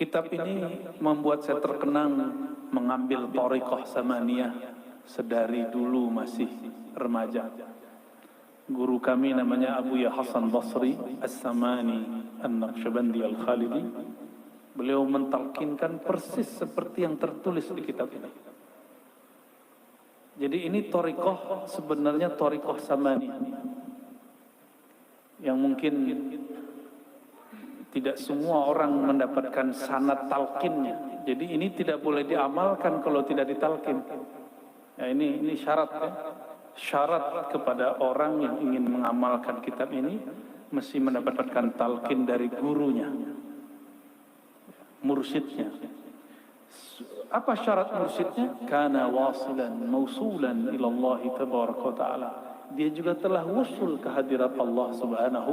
Kitab ini membuat saya terkenang mengambil thariqah samaniyah sedari dulu masih remaja. Guru kami namanya Abu Ya Hasan Basri As-Samani An-Naqsyabandi Al-Khalidi. Beliau mentalkinkan persis seperti yang tertulis di kitab ini. Jadi ini thariqah sebenarnya thariqah samaniyah yang mungkin tidak semua orang mendapatkan sanad talqinnya. Jadi ini tidak boleh diamalkan kalau tidak ditalkin. Ya, ini syarat ya. Syarat kepada orang yang ingin mengamalkan kitab ini mesti mendapatkan talqin dari gurunya, mursyidnya. Apa syarat mursyidnya? Kana wasilan mausulan ila Allah tabaraka wa taala. Dia juga telah wusul ke hadirat Allah Subhanahu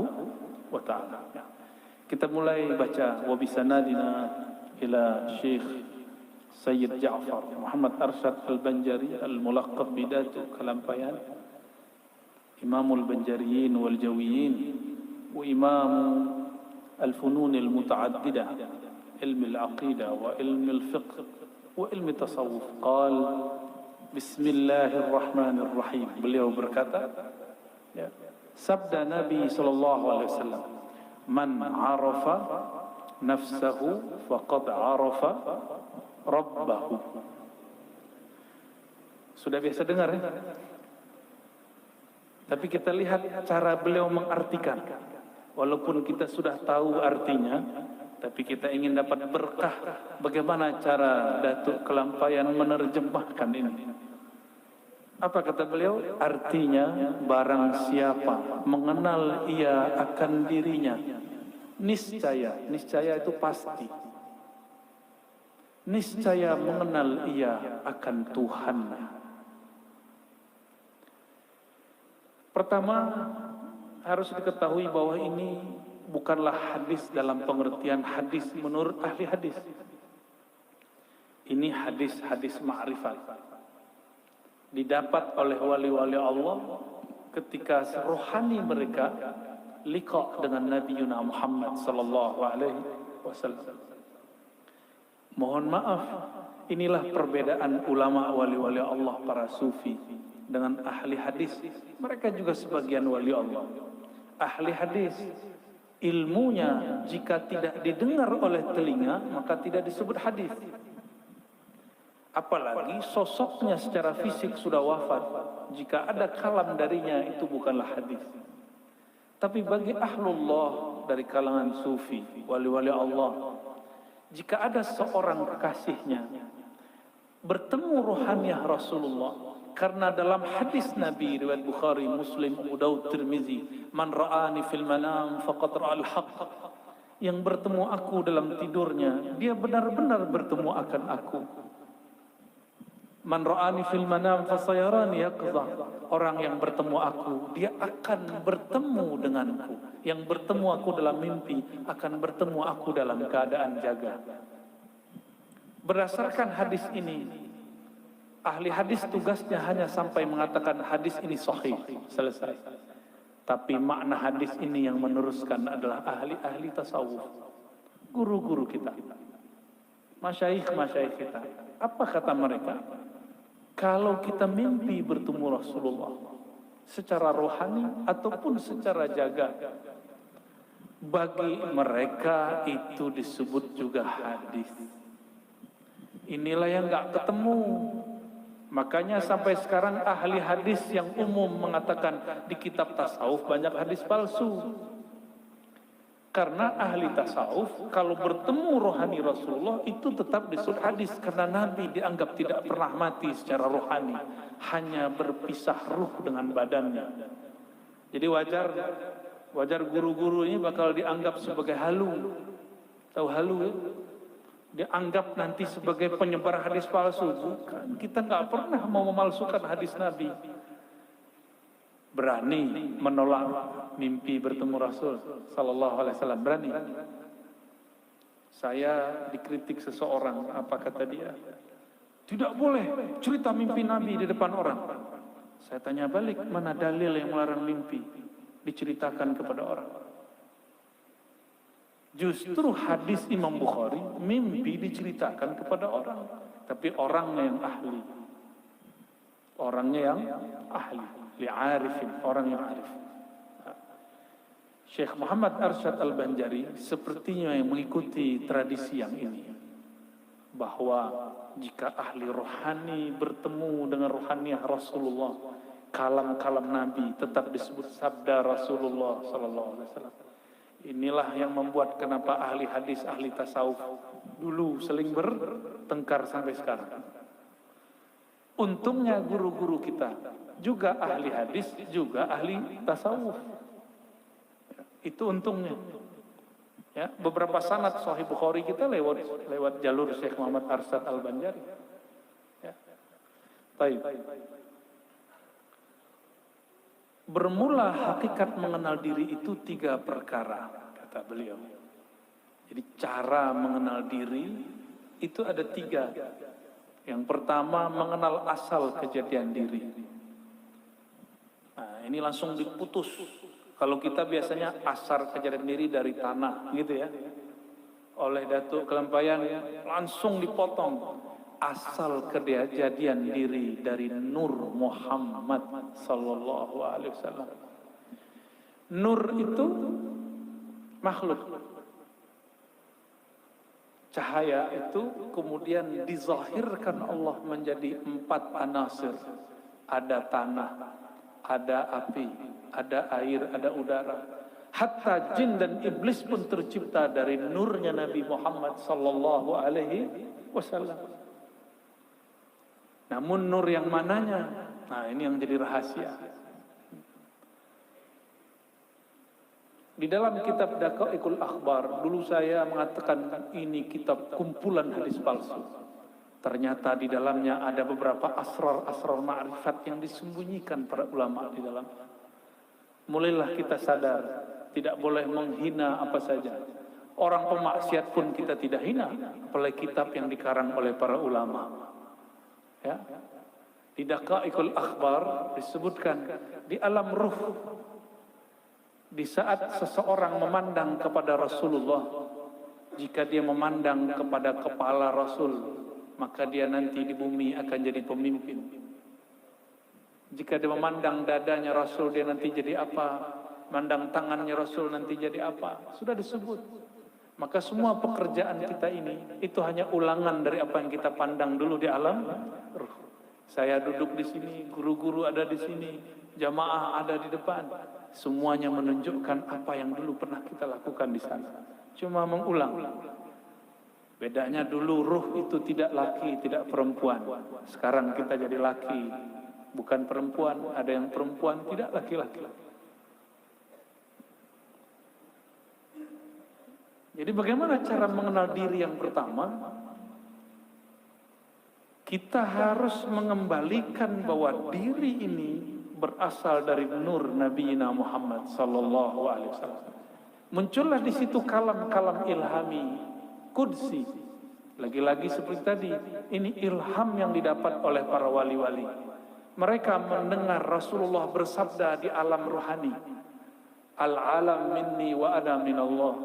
wa taala. Kita mulai baca wa bisanadina ila Syekh Sayyid Ja'far Muhammad Arsyad Al-Banjari Al-Mulaqab Bidatu Kalampayan, Imamul Banjariyin wal Jawiyin wa Imam Al-Funun Al-Muta'addidah ilmi al-aqidah wa ilmi al-fiqh wa ilmi tasawuf. Qal Bismillahirrahmanirrahim. Beliau berkata, ya, sabda Nabi sallallahu alaihi wasallam, man arafa nafsahu faqad arafa rabbahu. Sudah biasa dengar ya? Tapi kita lihat cara beliau mengartikan. Walaupun kita sudah tahu artinya, tapi kita ingin dapat berkah. Bagaimana cara Datuk Kelampayan menerjemahkan ini? Apa kata beliau? Artinya, barang siapa mengenal ia akan dirinya, niscaya, niscaya itu pasti, niscaya mengenal ia akan Tuhannya. Pertama, harus diketahui bahwa ini bukanlah hadis dalam pengertian hadis menurut ahli hadis. Ini hadis-hadis ma'rifat. Didapat oleh wali-wali Allah ketika rohani mereka liqa dengan Nabi Muhammad sallallahu alaihi wasallam. Mohon maaf, inilah perbedaan ulama wali-wali Allah para sufi dengan ahli hadis. Mereka juga sebagian wali Allah. Ahli hadis, ilmunya jika tidak didengar oleh telinga, maka tidak disebut hadis. Apalagi sosoknya secara fisik sudah wafat, jika ada kalam darinya itu bukanlah hadis. Tapi bagi ahlullah dari kalangan sufi, wali-wali Allah, jika ada seorang kekasihnya bertemu ruhaniyah Rasulullah, karena dalam hadis Nabi riwayat Bukhari, Muslim, Abu Daud, Tirmizi, man ra'ani fil manam faqad ra'al haqq, yang bertemu aku dalam tidurnya, dia benar-benar bertemu akan aku. Man ra'ani fil manam fasayarani yaqza, orang yang bertemu aku, dia akan bertemu denganku. Yang bertemu aku dalam mimpi akan bertemu aku dalam keadaan jaga. Berdasarkan hadis ini, ahli hadis tugasnya hanya sampai mengatakan hadis ini sahih, selesai. Tapi makna hadis ini yang meneruskan adalah ahli-ahli tasawuf, guru-guru kita, masyayikh-masyayikh kita. Apa kata mereka? Kalau kita mimpi bertemu Rasulullah secara rohani ataupun secara jaga, bagi mereka itu disebut juga hadis. Inilah yang nggak ketemu. Makanya sampai sekarang ahli hadis yang umum mengatakan di kitab tasawuf banyak hadis palsu. Karena ahli tasawuf kalau bertemu rohani Rasulullah itu tetap disebut hadis, karena Nabi dianggap tidak pernah mati secara rohani, hanya berpisah ruh dengan badannya. Jadi wajar guru-guru ini bakal dianggap sebagai halu. Tahu halu ya? Dianggap nanti sebagai penyebar hadis palsu. Bukan, kita nggak pernah mau memalsukan hadis Nabi. Berani menolak mimpi bertemu Rasul sallallahu alaihi wasallam, berani. Saya dikritik seseorang, apa kata dia? Tidak boleh cerita mimpi Nabi di depan orang. Saya tanya balik, mana dalil yang melarang mimpi diceritakan kepada orang? Justru hadis Imam Bukhari mimpi diceritakan kepada orang, tapi orangnya yang ahli. Orangnya yang ahli, li'arifin, orang yang arif. Syekh Muhammad Arsyad Al-Banjari sepertinya yang mengikuti tradisi yang ini, bahwa jika ahli rohani bertemu dengan rohaniah Rasulullah, kalam-kalam Nabi tetap disebut sabda Rasulullah sallallahu alaihi wasallam. Inilah yang membuat kenapa ahli hadis, ahli tasawuf dulu seling bertengkar sampai sekarang. Untungnya guru-guru kita juga ahli hadis, juga ahli tasawuf. Itu untungnya. Ya, beberapa sanad Sahih Bukhari kita lewat jalur Syekh Muhammad Arsyad Al-Banjari. Ya. Baik. Bermula hakikat mengenal diri itu 3 perkara, kata beliau. Jadi cara mengenal diri itu ada 3. Yang pertama, mengenal asal kejadian diri. Nah, ini langsung diputus. Kalau kita biasanya asal kejadian diri dari tanah, gitu ya. Oleh Datuk Kelampayan langsung dipotong. Asal kejadian diri dari Nur Muhammad sallallahu alaihi wasallam. Nur itu makhluk. Cahaya itu kemudian dizahirkan Allah menjadi 4 anasir. Ada tanah, ada api, ada air, ada udara. Hatta jin dan iblis pun tercipta dari nurnya Nabi Muhammad sallallahu alaihi wasallam. Namun nur yang mananya? Nah, ini yang jadi rahasia. Di dalam kitab Daqaiqul Akhbar, dulu saya mengatakan ini kitab kumpulan hadis palsu. Ternyata di dalamnya ada beberapa asrar-asrar ma'rifat yang disembunyikan para ulama di dalam. Mulailah kita sadar, tidak boleh menghina apa saja. Orang pemaksiat pun kita tidak hina, apalagi kitab yang dikarang oleh para ulama. Ya. Di Daqaiqul Akhbar disebutkan di alam ruh, di saat seseorang memandang kepada Rasulullah, jika dia memandang kepada kepala Rasul, maka dia nanti di bumi akan jadi pemimpin. Jika dia memandang dadanya Rasul, dia nanti jadi apa? Mandang tangannya Rasul, nanti jadi apa? Sudah disebut. Maka semua pekerjaan kita ini itu hanya ulangan dari apa yang kita pandang dulu di alam ruh. Saya duduk di sini, guru-guru ada di sini, jamaah ada di depan. Semuanya menunjukkan apa yang dulu pernah kita lakukan di sana. Cuma mengulang. Bedanya dulu ruh itu tidak laki, tidak perempuan. Sekarang kita jadi laki, bukan perempuan. Ada yang perempuan, tidak laki-laki. Jadi bagaimana cara mengenal diri yang pertama? Kita harus mengembalikan bahwa diri ini berasal dari nur Nabi Muhammad sallallahu alaihi wasallam. Muncullah di situ kalam-kalam ilhami qudsi. Lagi-lagi seperti tadi, ini ilham yang didapat oleh para wali-wali. Mereka mendengar Rasulullah bersabda di alam rohani. Al-alam minni wa ana minallah.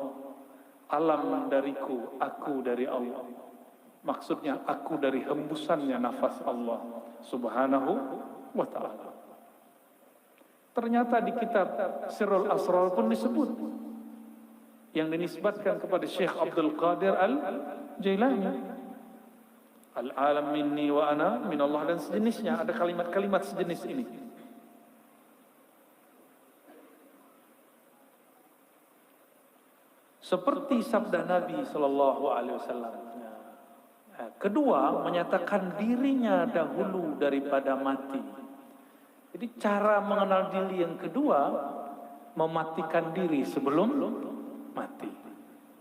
Alam dariku, aku dari Allah. Maksudnya aku dari hembusannya nafas Allah subhanahu wa ta'ala. Ternyata di kitab Sirrul Asrar pun disebut, yang dinisbatkan kepada Syekh Abdul Qadir Al-Jailani. Al-alam minni wa ana minallah, dan sejenisnya. Ada kalimat-kalimat sejenis ini. Seperti sabda Nabi sallallahu alaihi wasallam. Kedua, menyatakan dirinya dahulu daripada mati. Jadi cara mengenal diri yang kedua, mematikan diri sebelum mati.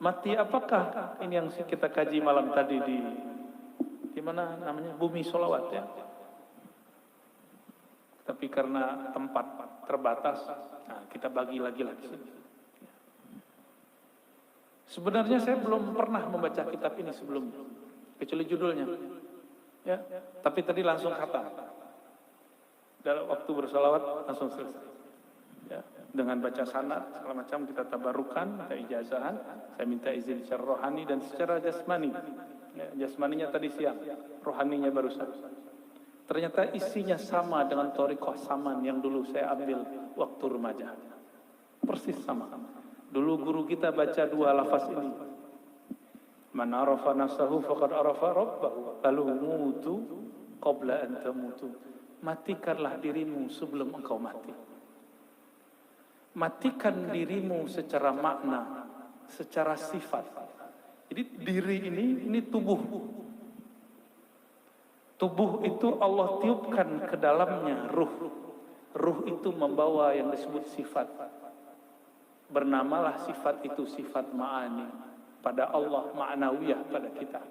Mati apakah? Ini yang kita kaji malam tadi di mana namanya? Bumi Sholawat ya. Tapi karena tempat terbatas, nah kita bagi lagi. Sebenarnya saya belum pernah membaca kitab ini sebelumnya, kecuali judulnya. Ya, tapi tadi langsung khatam. Dalam waktu bersolawat langsung selesai. Ya. dengan baca sanad segala macam, kita tabarukan, kita ijazahan. Saya minta izin secara rohani dan secara jasmani. Ya, jasmaninya tadi siang, rohaninya barusan. Ternyata isinya sama dengan thariqah Saman yang dulu saya ambil waktu remaja. Persis sama. Dulu guru kita baca dua lafaz ini. Man arafa nafsahu faqad arafa rabbahu. Lalu mutu qabla an tamutu. Matikanlah dirimu sebelum engkau mati. Matikan dirimu secara makna, secara sifat. Jadi diri ini tubuh. Tubuh itu Allah tiupkan ke dalamnya ruh. Ruh itu membawa yang disebut sifat. Bernamalah sifat itu sifat ma'ani. Pada Allah, ma'nawiyah pada kita.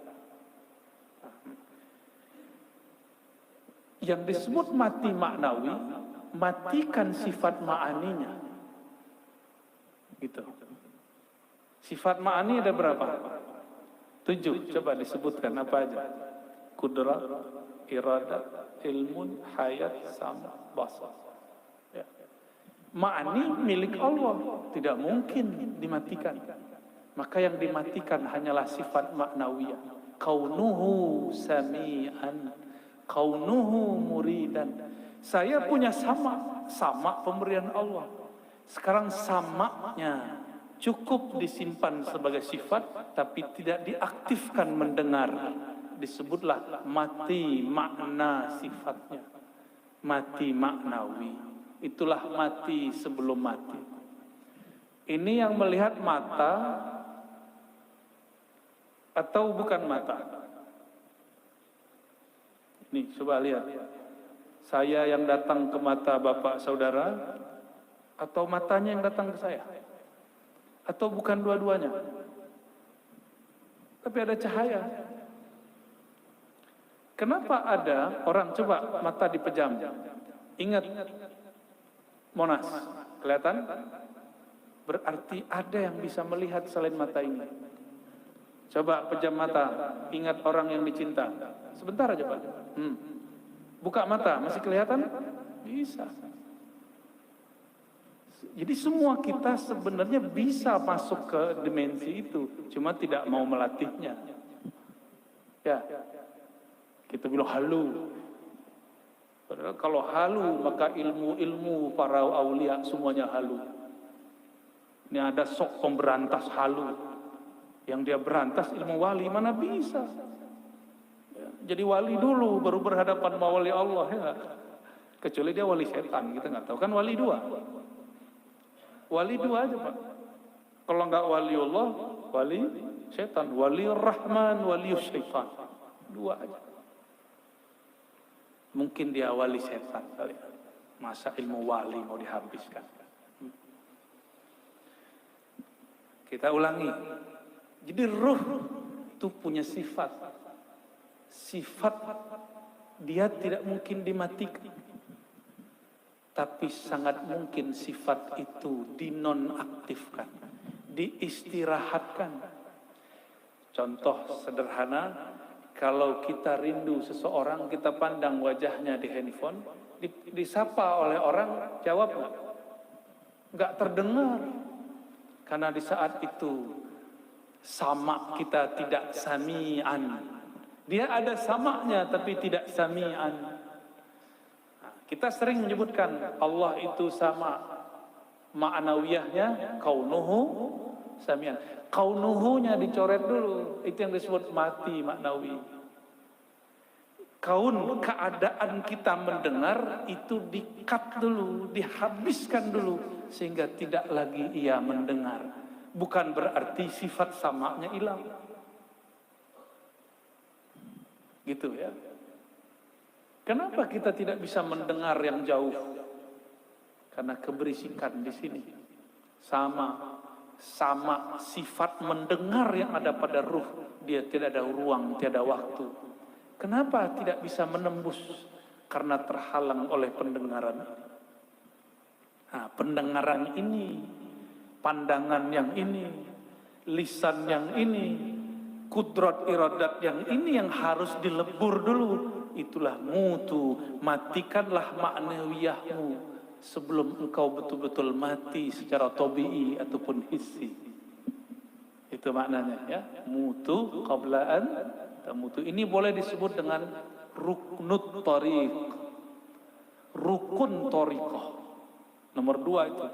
Yang disebut mati maknawi, matikan sifat ma'aninya. Gitu. Sifat ma'ani ada berapa? 7. Coba disebutkan apa aja. Kudrat, iradat, ilmun, hayat, sama, basar. Ya. Ma'ani milik Allah, tidak mungkin dimatikan. Maka yang dimatikan hanyalah sifat maknawiyah. Kaunuhu sami'an, kaunuhu muridan. Saya punya sama pemberian Allah. Sekarang samanya cukup disimpan sebagai sifat, tapi tidak diaktifkan mendengar. Disebutlah mati makna sifatnya. Mati maknawi. Itulah mati sebelum mati. Ini yang melihat mata atau bukan mata? Ini coba lihat. Saya yang datang ke mata bapak saudara, atau matanya yang datang ke saya? Atau bukan dua-duanya? Tapi ada cahaya. Kenapa ada orang coba mata dipejam? Ingat Monas, kelihatan? Berarti ada yang bisa melihat selain mata ini. Coba pejam mata, ingat orang yang dicinta. Sebentar aja Pak. Buka mata, masih kelihatan? Bisa. Jadi semua kita sebenarnya bisa masuk ke dimensi itu, cuma tidak mau melatihnya. Ya, kita bilang halu. Padahal kalau halu, maka ilmu para aulia semuanya halu. Ini ada sok pemberantas halu. Yang dia berantas ilmu wali, mana bisa. Ya, jadi wali dulu, baru berhadapan sama wali Allah. Ya. Kecuali dia wali setan, kita nggak tahu. Kan wali dua. Wali dua aja Pak. Kalau nggak wali Allah, wali setan. Wali Rahman, wali syaitan. Dua aja. Mungkin dia wali setan kali. Masa ilmu wali mau dihabiskan. Kita ulangi. Jadi ruh itu punya sifat. Sifat dia tidak mungkin dimatikan. Tapi sangat mungkin sifat itu dinonaktifkan, diistirahatkan. Contoh sederhana, kalau kita rindu seseorang, kita pandang wajahnya di handphone, disapa oleh orang, jawab nggak? Nggak terdengar. Karena di saat itu sama kita tidak sami'an. Dia ada samanya tapi tidak sami'an. Kita sering menyebutkan Allah itu sama. Ma'nawiyahnya kaunuhu sami'an. Kaunuhunya dicoret dulu. Itu yang disebut mati maknawi. Kaun, keadaan kita mendengar itu di-cut dulu, dihabiskan dulu. Sehingga tidak lagi ia mendengar. Bukan berarti sifat samanya hilang. Gitu ya. Kenapa kita tidak bisa mendengar yang jauh? Karena keberisikan di sini. Sama sifat mendengar yang ada pada ruh. Dia tidak ada ruang, tidak ada waktu. Kenapa tidak bisa menembus? Karena terhalang oleh pendengaran. Nah, pendengaran ini, pandangan yang ini, lisan yang ini, kudrat iradat yang ini yang harus dilebur dulu. Itulah mutu, matikanlah maknawiyahmu sebelum engkau betul-betul mati secara tabi'i ataupun hissi. Itu maknanya ya. Mutu qablaan tamutu. Ini boleh disebut dengan ruknut tariq. Rukun tariqah. Nomor 2 itu.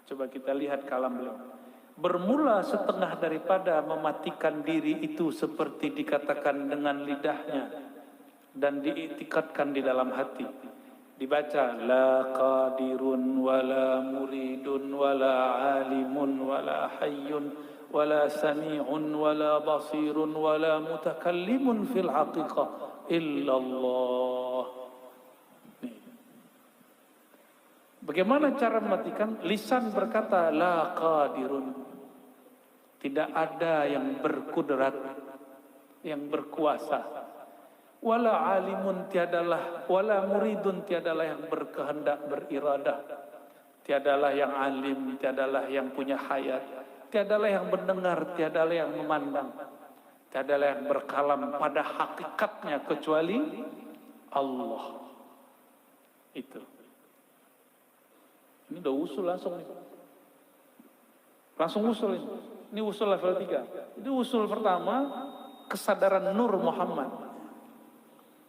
Coba kita lihat kalam beliau. Bermula setengah daripada mematikan diri itu seperti dikatakan dengan lidahnya dan diiktikadkan di dalam hati. Dibaca la qadirun wala muridun wala alimun wala hayyun wala sami'un wala basirun wala mutakallimun fil haqiqah illallah. Bagaimana cara mematikan? Lisan berkata la qadirun. Tidak ada yang berkudrat, yang berkuasa. Wala alimun tiadalah, wala muridun tiadalah yang berkehendak, beriradah. Tiadalah yang alim, tiadalah yang punya hayat. Tiadalah yang mendengar, tiadalah yang memandang. Tiadalah yang berkalam pada hakikatnya kecuali Allah. Itu. Ini udah usul langsung nih. Langsung usul ini. Ini usul level 3. Ini usul pertama, kesadaran Nur Muhammad.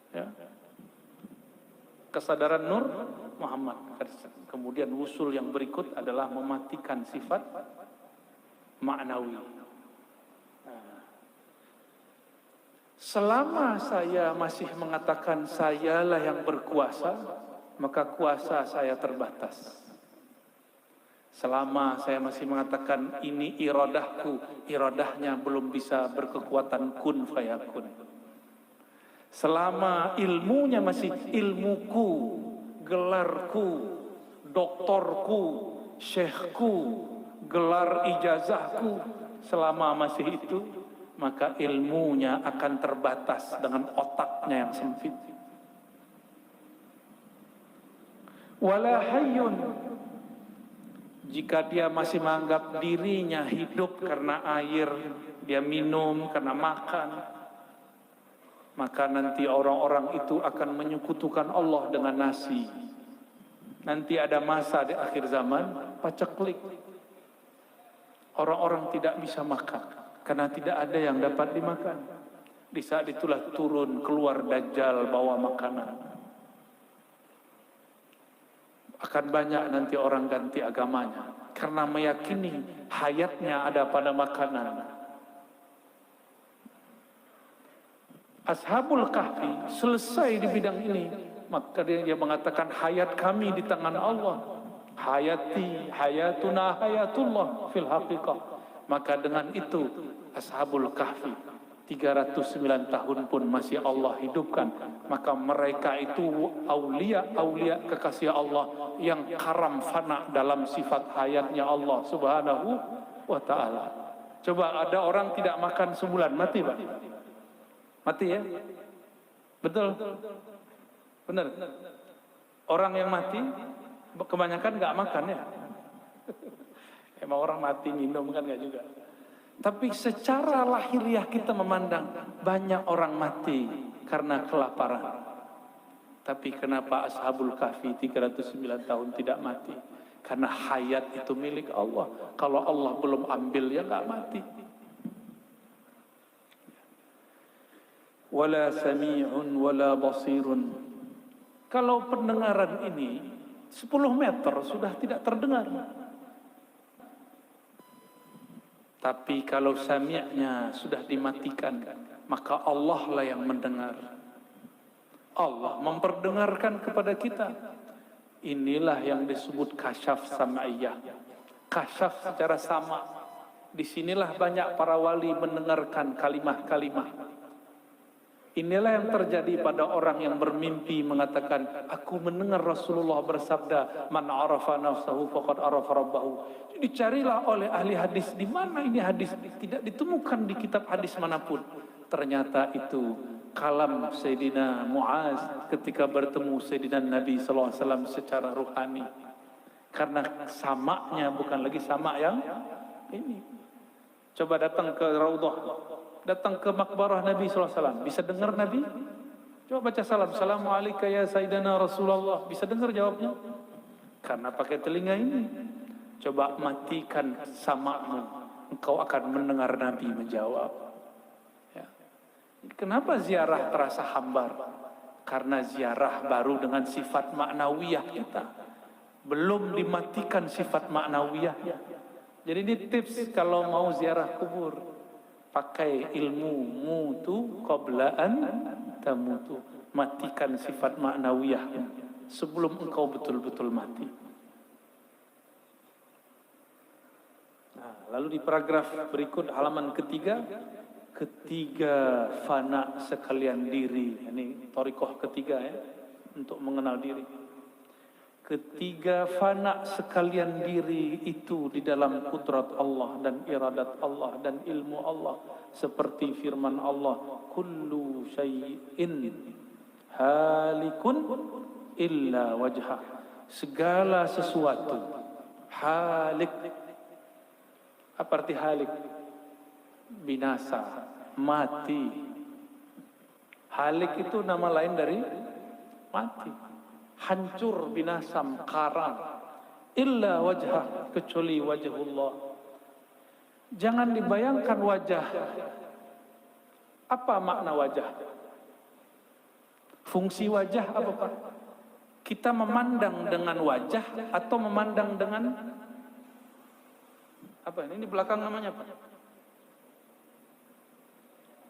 Ya. Kesadaran Nur Muhammad. Kemudian usul yang berikut adalah mematikan sifat maknawi. Selama saya masih mengatakan sayalah yang berkuasa, maka kuasa saya terbatas. Selama saya masih mengatakan ini iradahku, iradahnya belum bisa berkekuatan kun fayakun. Selama ilmunya masih ilmuku, gelarku, doktorku, syekhku, gelar ijazahku, selama masih itu, maka ilmunya akan terbatas dengan otaknya yang sempit. Wala hayyun. Jika dia masih menganggap dirinya hidup karena air, dia minum karena makan, maka nanti orang-orang itu akan menyekutukan Allah dengan nasi. Nanti ada masa di akhir zaman, paceklik. Orang-orang tidak bisa makan, karena tidak ada yang dapat dimakan. Di saat itulah turun keluar Dajjal bawa makanan. Akan banyak nanti orang ganti agamanya karena meyakini hayatnya ada pada makanan. Ashabul Kahfi selesai di bidang ini, maka dia mengatakan hayat kami di tangan Allah. Hayati, hayatuna, hayatullah fil haqiqah. Maka dengan itu Ashabul Kahfi 309 tahun pun masih Allah hidupkan. Maka mereka itu aulia kekasih Allah yang karam fana dalam sifat hayatnya Allah subhanahu wa ta'ala. Coba ada orang tidak makan sebulan, mati Pak? Mati ya? Betul? Benar? Orang yang mati kebanyakan nggak makan ya? Emang orang mati minum kan nggak juga? Tapi secara lahiriah kita memandang banyak orang mati karena kelaparan. Tapi kenapa Ashabul Kahfi 309 tahun tidak mati? Karena hayat itu milik Allah. Kalau Allah belum ambil ya nggak mati. Wala sami'un wala basirun. Kalau pendengaran ini 10 meter sudah tidak terdengar. Tapi kalau sami'nya sudah dimatikan, maka Allah lah yang mendengar. Allah memperdengarkan kepada kita. Inilah yang disebut kasyaf sam'iyah. Kasyaf secara sama. Disinilah banyak para wali mendengarkan kalimah-kalimah. Inilah yang terjadi pada orang yang bermimpi mengatakan, aku mendengar Rasulullah bersabda, man arafa nafsahu faqad arafa rabbahu. Dicarilah oleh ahli hadis, di mana ini hadis? Tidak ditemukan di kitab hadis manapun. Ternyata itu kalam Sayyidina Muaz ketika bertemu Sayyidina Nabi SAW secara ruhani. Karena samaknya bukan lagi samak yang ini. Coba datang ke Raudhah, datang ke makbarah Nabi SAW, bisa dengar Nabi? Coba baca salam. Assalamualaikum ya Sayyidina Rasulullah. Bisa dengar jawabnya? Karena pakai telinga ini. Coba matikan samamu, engkau akan mendengar Nabi menjawab. Ya. Kenapa ziarah terasa hambar? Karena ziarah baru dengan sifat maknawiyah kita. Belum dimatikan sifat maknawiyahnya. Jadi ini tips kalau mau ziarah kubur. Pakai ilmu mutu qabla'an tamutu. Matikan sifat maknawiyahnya sebelum engkau betul-betul mati. Nah, lalu di paragraf berikut halaman ketiga fana sekalian diri. Ini thariqah ketiga ya, untuk mengenal diri. Ketiga fana sekalian diri itu di dalam kudrat Allah dan iradat Allah dan ilmu Allah, seperti firman Allah, kullu syai'in halikun illa wajhah. Segala sesuatu halik. Apa arti halik? Binasa, mati. Halik itu nama lain dari mati. Hancur, binasa, karam. Illa wajhah, kecuali wajhullah. Jangan dibayangkan wajah. Apa makna wajah? Fungsi wajah apa Pak? Kita memandang dengan wajah atau memandang dengan apa ini? Ini belakang namanya Pak.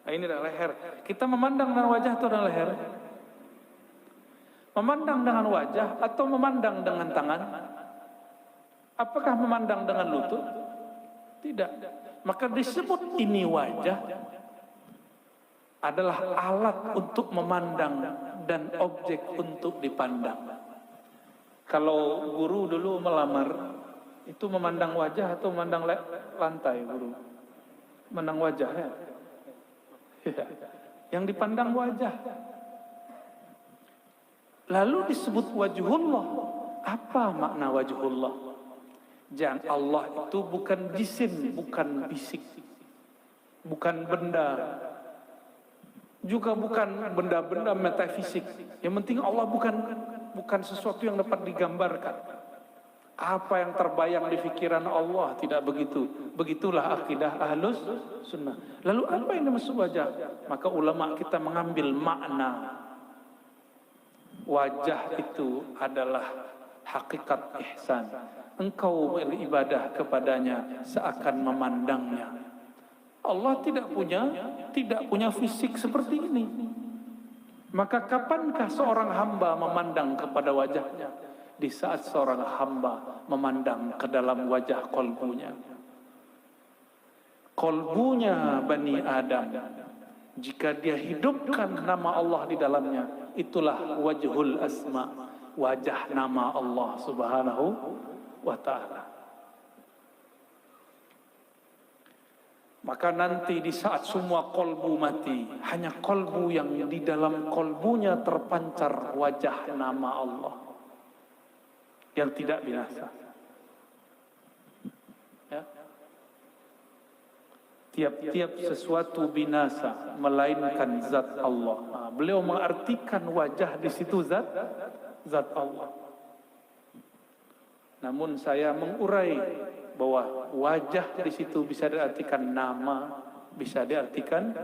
Nah, ini adalah leher. Kita memandang dengan wajah atau dengan leher? Memandang dengan wajah atau memandang dengan tangan? Apakah memandang dengan lutut? Tidak. Maka disebut ini wajah adalah alat untuk memandang dan objek untuk dipandang. Kalau guru dulu melamar, itu memandang wajah atau memandang lantai guru? Memandang wajah ya. Yang dipandang wajah. Lalu disebut wajhullah. Apa makna wajhullah? Jangan, Allah itu bukan jisim, bukan fisik, bukan benda, juga bukan benda-benda metafisik. Yang penting Allah bukan sesuatu yang dapat digambarkan. Apa yang terbayang di pikiran Allah, tidak begitu. Begitulah akidah Ahlus Sunnah. Lalu apa yang dimaksud wajah? Maka ulama kita mengambil makna wajah itu adalah hakikat ihsan. Engkau beribadah kepadanya seakan memandangnya. Allah tidak punya fisik seperti ini. Maka kapankah seorang hamba memandang kepada wajahnya? Di saat seorang hamba memandang ke dalam wajah kolbunya. Kolbunya Bani Adam, jika dia hidupkan nama Allah di dalamnya, itulah wajhul asma, wajah nama Allah subhanahu wa ta'ala. Maka nanti di saat semua kolbu mati, hanya kolbu yang di dalam kolbunya terpancar wajah nama Allah yang tidak binasa. Ya. Tiap-tiap sesuatu binasa melainkan zat Allah. Nah, beliau mengartikan wajah di situ zat Allah. Namun saya mengurai bahwa wajah di situ bisa diartikan nama, bisa diartikan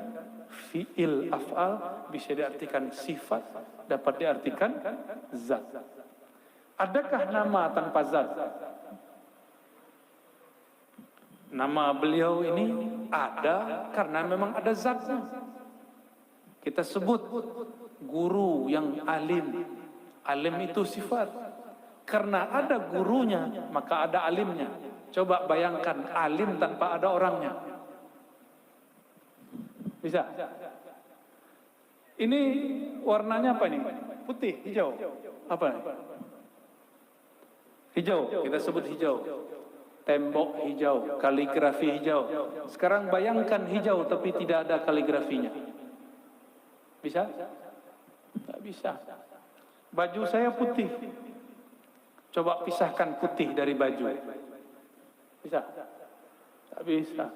fi'il af'al, bisa diartikan sifat, dapat diartikan zat. Adakah nama tanpa zat? Nama beliau ini ada karena memang ada zatnya. Kita sebut guru yang alim. Alim itu sifat. Karena ada gurunya, maka ada alimnya. Coba bayangkan alim tanpa ada orangnya. Bisa? Ini warnanya apa nih? Putih, hijau. Apa? Hijau, kita sebut hijau. Tembok hijau, kaligrafi hijau. Sekarang bayangkan hijau tapi tidak ada kaligrafinya. Bisa? Tak bisa. Baju saya putih. Coba pisahkan putih dari baju. Bisa? Tak bisa.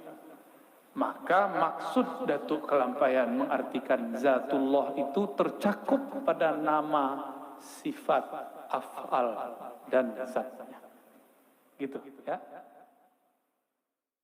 Maka maksud Datuk Kelampaian mengartikan zatullah itu tercakup pada nama, sifat, af'al dan zatnya. Gitu ya.